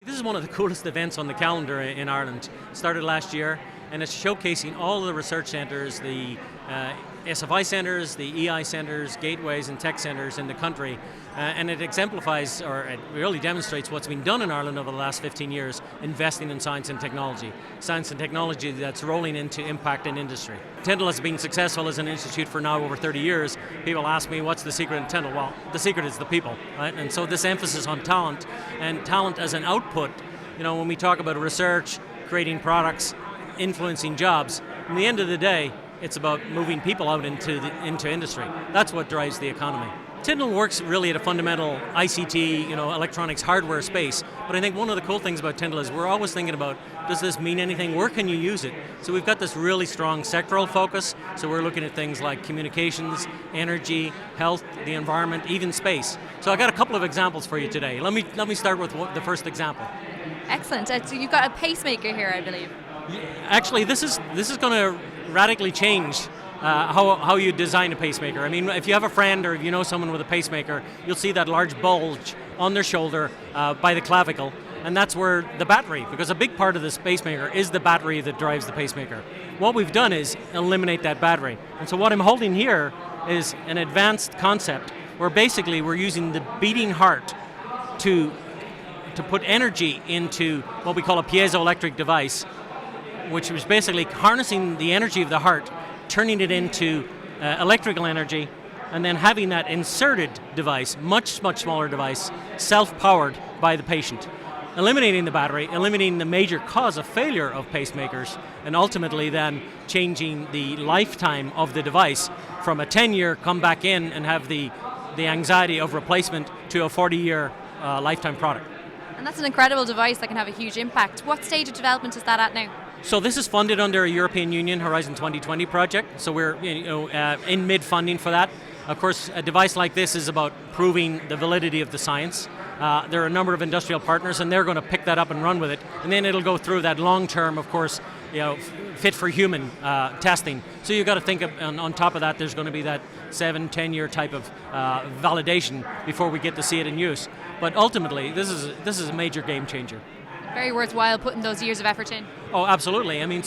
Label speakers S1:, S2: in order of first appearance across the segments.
S1: This is one of the coolest events on the calendar in Ireland. It started last year, and it's showcasing all of the research centres, the SFI centres, the EI centres, gateways and tech centres in the country. And it exemplifies, or it really demonstrates what's been done in Ireland over the last 15 years, investing in science and technology. Science and technology that's rolling into impact in industry. Tyndall has been successful as an institute for now over 30 years. People ask me, what's the secret in Tyndall? Well, the secret is the people, right? And so this emphasis on talent, and talent as an output, when we talk about research, creating products, influencing jobs, in the end of the day, it's about moving people out into industry. That's what drives the economy. Tyndall works really at a fundamental ICT, electronics hardware space. But I think one of the cool things about Tyndall is we're always thinking about, does this mean anything? Where can you use it? So we've got this really strong sectoral focus. So we're looking at things like communications, energy, health, the environment, even space. So I got a couple of examples for you today. Let me start with the first example.
S2: Excellent. So you've got a pacemaker here, I believe.
S1: Actually, this is going to radically change how you design a pacemaker. I mean, if you have a friend or if you know someone with a pacemaker, you'll see that large bulge on their shoulder by the clavicle, and that's where the battery, because a big part of this pacemaker is the battery that drives the pacemaker. What we've done is eliminate that battery. And so what I'm holding here is an advanced concept where basically we're using the beating heart to put energy into what we call a piezoelectric device, which was basically harnessing the energy of the heart, turning it into electrical energy, and then having that inserted device, much smaller device, self-powered by the patient. Eliminating the battery, eliminating the major cause of failure of pacemakers, and ultimately then changing the lifetime of the device from a 10-year come back in and have the anxiety of replacement to a 40-year lifetime product.
S2: And that's an incredible device that can have a huge impact. What stage of development is that at now?
S1: So this is funded under a European Union Horizon 2020 project. So we're in mid-funding for that. Of course, a device like this is about proving the validity of the science. There are a number of industrial partners, and they're going to pick that up and run with it. And then it'll go through that long-term, of course, fit for human testing. So you've got to think of, on top of that, there's going to be that 7-10 year type of validation before we get to see it in use. But ultimately, this is a major game changer.
S2: Very worthwhile putting those years of effort in.
S1: Oh, absolutely. I mean,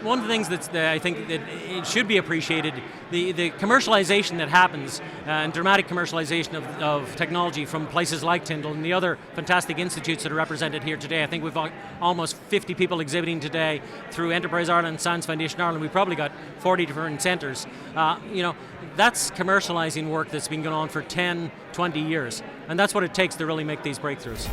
S1: one of the things that I think that it should be appreciated, the commercialization that happens, and dramatic commercialization of technology from places like Tyndall and the other fantastic institutes that are represented here today. I think we've got almost 50 people exhibiting today through Enterprise Ireland and Science Foundation Ireland. We've probably got 40 different centres. That's commercializing work that's been going on for 10, 20 years. And that's what it takes to really make these breakthroughs.